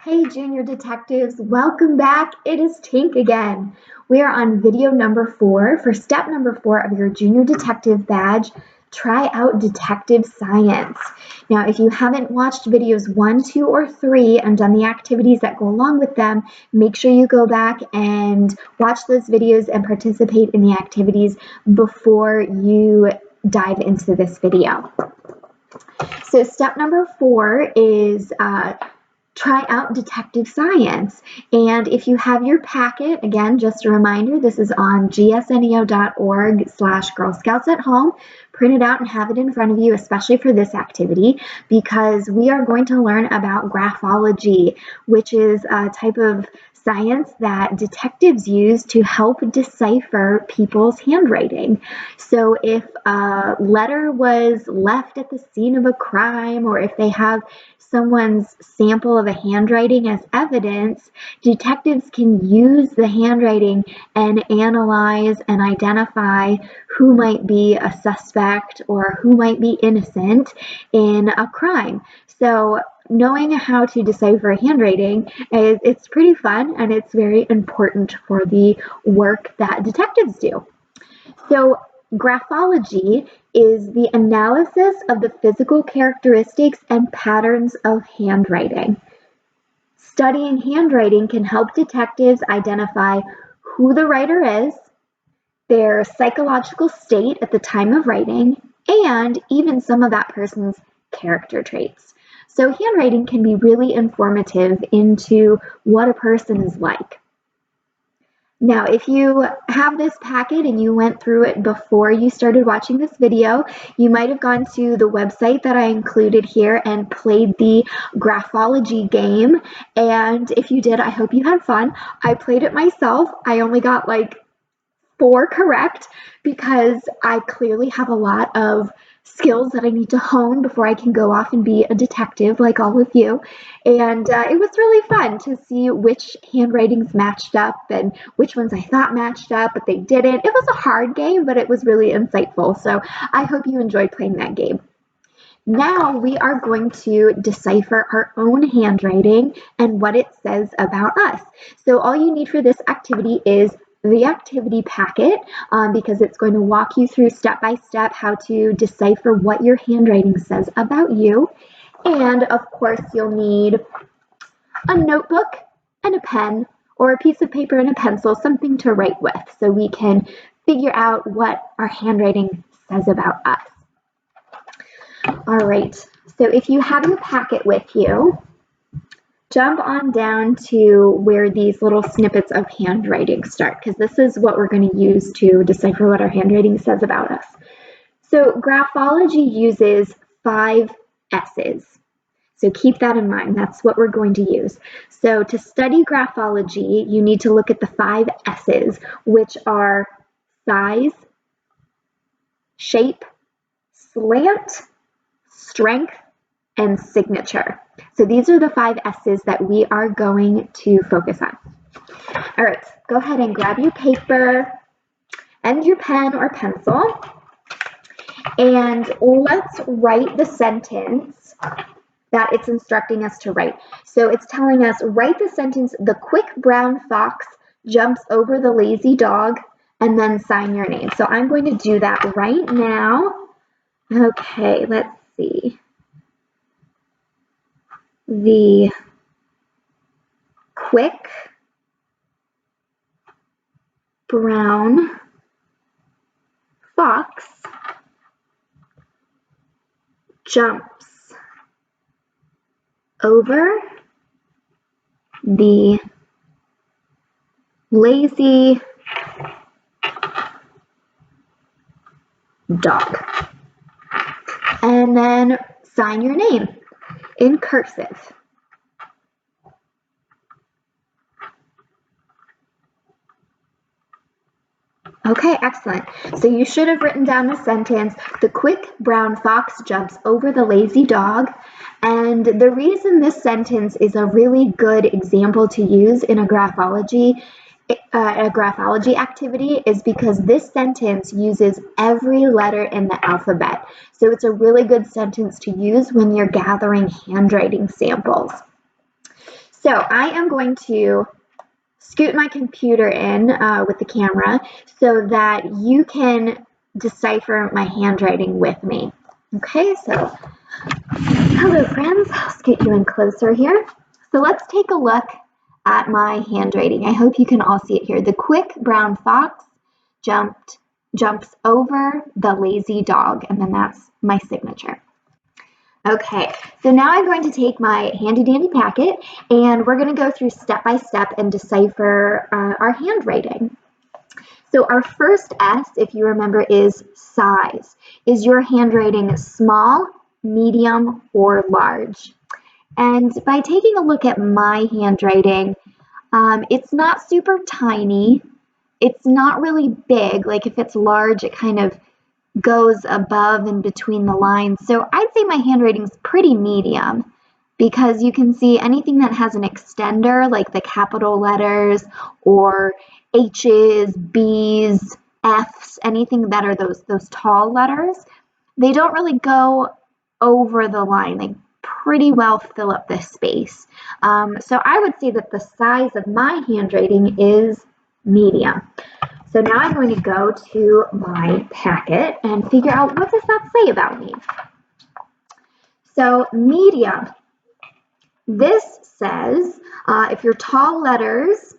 Hey, junior detectives, welcome back. It is Tink again. We are on video number 4 for step number 4 of your junior detective badge. Try out detective science. Now, if you haven't watched videos 1, 2, or 3 and done the activities that go along with them, make sure you go back and watch those videos and participate in the activities before you dive into this video. So step number 4 is try out detective science. And if you have your packet, again, just a reminder, this is on gsneo.org/Girl Scouts at Home. Print it out and have it in front of you, especially for this activity, because we are going to learn about graphology, which is a type of science that detectives use to help decipher people's handwriting. So if a letter was left at the scene of a crime, or if they have someone's sample of a handwriting as evidence, detectives can use the handwriting and analyze and identify who might be a suspect or who might be innocent in a crime. So knowing how to decipher handwriting, it's pretty fun and it's very important for the work that detectives do. So graphology is the analysis of the physical characteristics and patterns of handwriting. Studying handwriting can help detectives identify who the writer is, their psychological state at the time of writing, and even some of that person's character traits. So handwriting can be really informative into what a person is like. Now, if you have this packet and you went through it before you started watching this video, you might have gone to the website that I included here and played the Graphology game. And if you did, I hope you had fun. I played it myself. I only got like 4 correct because I clearly have a lot of skills that I need to hone before I can go off and be a detective like all of you. And it was really fun to see which handwritings matched up and which ones I thought matched up, but they didn't. It was a hard game, but it was really insightful. So I hope you enjoyed playing that game. Now we are going to decipher our own handwriting and what it says about us. So all you need for this activity is the activity packet, because it's going to walk you through step by step how to decipher what your handwriting says about you. And of course, you'll need a notebook and a pen, or a piece of paper and a pencil, something to write with, so we can figure out what our handwriting says about us. All right, so if you have your packet with you, jump on down to where these little snippets of handwriting start, because this is what we're going to use to decipher what our handwriting says about us. So graphology uses 5 S's. So keep that in mind. That's what we're going to use. So to study graphology, you need to look at the 5 S's, which are size, shape, slant, strength, and signature. So these are the 5 S's that we are going to focus on. All right, go ahead and grab your paper and your pen or pencil, and let's write the sentence that it's instructing us to write. So it's telling us, write the sentence, "The quick brown fox jumps over the lazy dog," and then sign your name. So I'm going to do that right now. Okay, let's see. The quick brown fox jumps over the lazy dog. And then sign your name in cursive. Okay, excellent. So you should have written down the sentence, "The quick brown fox jumps over the lazy dog." And the reason this sentence is a really good example to use in a graphology activity is because this sentence uses every letter in the alphabet. So it's a really good sentence to use when you're gathering handwriting samples. So I am going to scoot my computer in with the camera so that you can decipher my handwriting with me. Okay, so hello friends, I'll scoot you in closer here. So let's take a look at my handwriting. I hope you can all see it here. The quick brown fox jumps over the lazy dog, and then that's my signature. Okay, so now I'm going to take my handy dandy packet and we're going to go through step by step and decipher our handwriting. So our first S, if you remember, is size. Is your handwriting small, medium, or large? And by taking a look at my handwriting, it's not super tiny. It's not really big. Like if it's large, it kind of goes above and between the lines. So I'd say my handwriting's pretty medium because you can see anything that has an extender, like the capital letters or H's, B's, F's, anything that are those tall letters, they don't really go over the line. They pretty well fill up this space. So I would say that the size of my handwriting is medium. So now I'm going to go to my packet and figure out what does that say about me. So medium. This says if your tall letters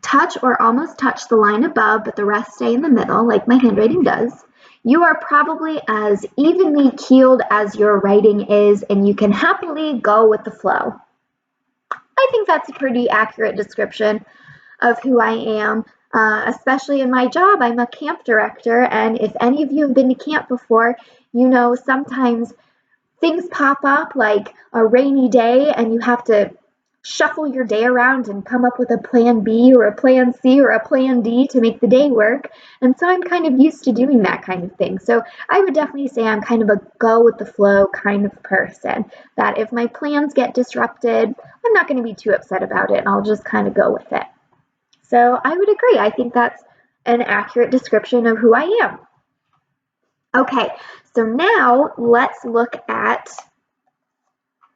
touch or almost touch the line above, but the rest stay in the middle, like my handwriting does, you are probably as evenly keeled as your writing is, and you can happily go with the flow. I think that's a pretty accurate description of who I am. Especially in my job, I'm a camp director, and if any of you have been to camp before, you know sometimes things pop up like a rainy day and you have to shuffle your day around and come up with a plan B or a plan C or a plan D to make the day work. And so I'm kind of used to doing that kind of thing. So I would definitely say I'm kind of a go with the flow kind of person, that if my plans get disrupted, I'm not going to be too upset about it and I'll just kind of go with it. So I would agree. I think that's an accurate description of who I am. Okay, so now let's look at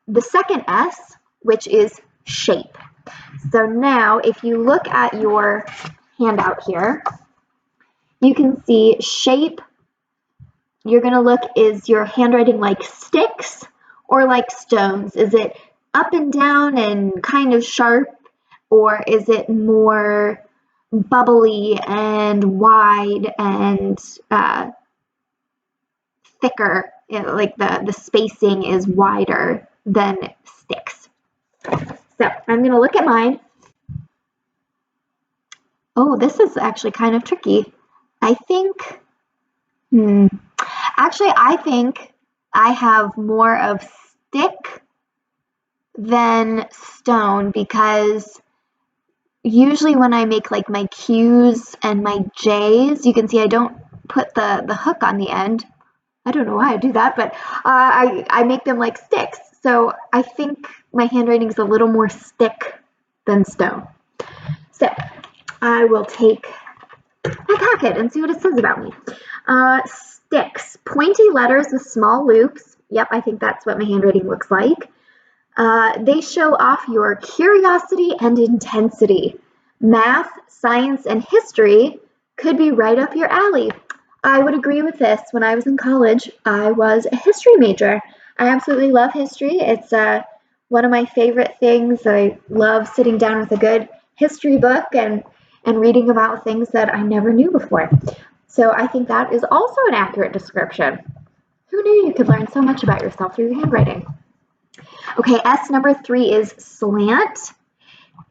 the second S, which is shape. So now if you look at your handout here, you can see shape. You're going to look, is your handwriting like sticks or like stones? Is it up and down and kind of sharp? Or is it more bubbly and wide and thicker? You know, like the spacing is wider than sticks. So I'm going to look at mine. Oh, this is actually kind of tricky. I think, actually, I think I have more of stick than stone because usually when I make like my Q's and my J's, you can see I don't put the hook on the end. I don't know why I do that, but I make them like sticks. So I think my handwriting is a little more stick than stone. So I will take my packet and see what it says about me. Sticks, pointy letters with small loops. Yep, I think that's what my handwriting looks like. They show off your curiosity and intensity. Math, science, and history could be right up your alley. I would agree with this. When I was in college, I was a history major. I absolutely love history. It's one of my favorite things. I love sitting down with a good history book and reading about things that I never knew before. So I think that is also an accurate description. Who knew you could learn so much about yourself through your handwriting? Okay, S number 3 is slant.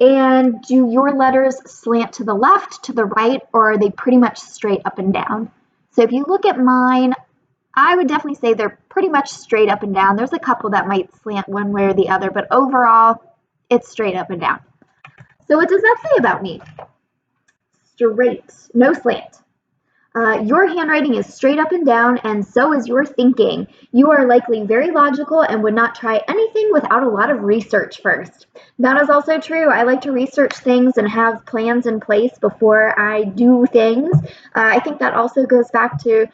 And do your letters slant to the left, to the right, or are they pretty much straight up and down? So if you look at mine, I would definitely say they're pretty much straight up and down. There's a couple that might slant one way or the other, but overall, it's straight up and down. So what does that say about me? Straight, no slant. Your handwriting is straight up and down, and so is your thinking. You are likely very logical and would not try anything without a lot of research first. That is also true. I like to research things and have plans in place before I do things. I think that also goes back to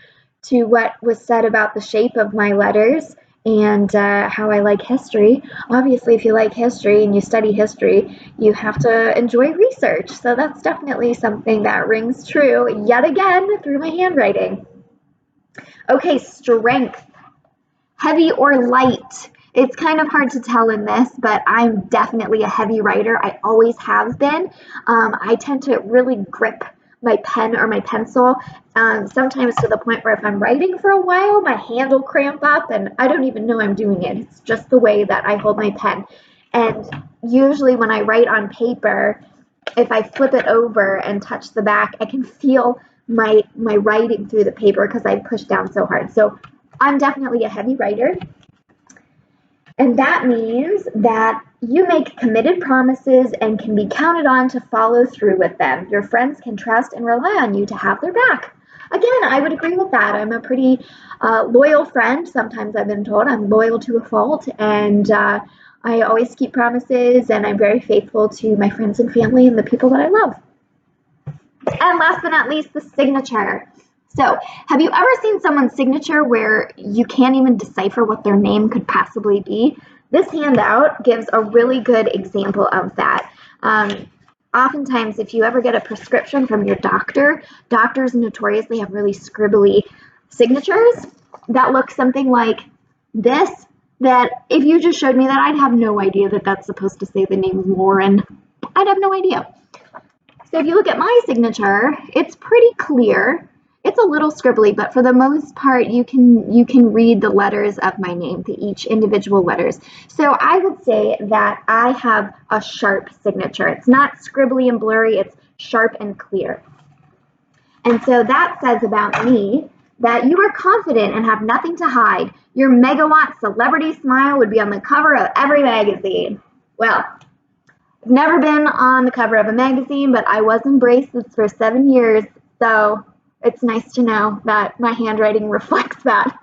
what was said about the shape of my letters. and how I like history. Obviously, if you like history and you study history, you have to enjoy research. So that's definitely something that rings true yet again through my handwriting. Okay, strength. Heavy or light? It's kind of hard to tell in this, but I'm definitely a heavy writer. I always have been. I tend to really grip my pen or my pencil, sometimes to the point where if I'm writing for a while, my hand will cramp up and I don't even know I'm doing it. It's just the way that I hold my pen. And usually when I write on paper, if I flip it over and touch the back, I can feel my writing through the paper because I pushed down so hard. So I'm definitely a heavy writer. And that means that you make committed promises and can be counted on to follow through with them. Your friends can trust and rely on you to have their back. Again, I would agree with that. I'm a pretty loyal friend. Sometimes I've been told I'm loyal to a fault, and I always keep promises, and I'm very faithful to my friends and family and the people that I love. And last but not least, the signature. So, have you ever seen someone's signature where you can't even decipher what their name could possibly be? This handout gives a really good example of that. Oftentimes, if you ever get a prescription from your doctor, doctors notoriously have really scribbly signatures that look something like this, that if you just showed me that, I'd have no idea that that's supposed to say the name Lauren. I'd have no idea. So if you look at my signature, it's pretty clear. It's a little scribbly, but for the most part, you can read the letters of my name, each individual letters. So I would say that I have a sharp signature. It's not scribbly and blurry, it's sharp and clear. And so that says about me that you are confident and have nothing to hide. Your megawatt celebrity smile would be on the cover of every magazine. Well, I've never been on the cover of a magazine, but I was in braces for 7 years, so it's nice to know that my handwriting reflects that.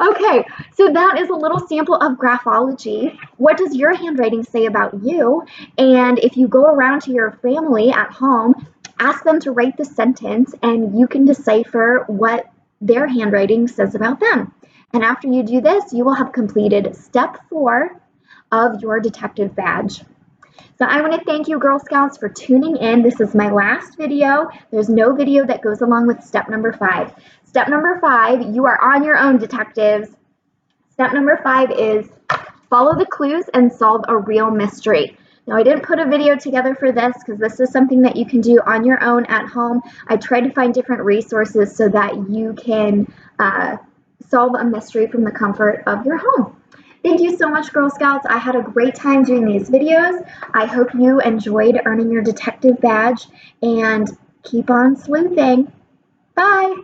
Okay, so that is a little sample of graphology. What does your handwriting say about you? And if you go around to your family at home, ask them to write the sentence, and you can decipher what their handwriting says about them. And after you do this, you will have completed step 4 of your detective badge. So I want to thank you, Girl Scouts, for tuning in. This is my last video. There's no video that goes along with step number 5. Step number 5, you are on your own, detectives. Step number 5 is follow the clues and solve a real mystery. Now, I didn't put a video together for this because this is something that you can do on your own at home. I tried to find different resources so that you can solve a mystery from the comfort of your home. Thank you so much, Girl Scouts. I had a great time doing these videos. I hope you enjoyed earning your detective badge, and keep on sleuthing. Bye.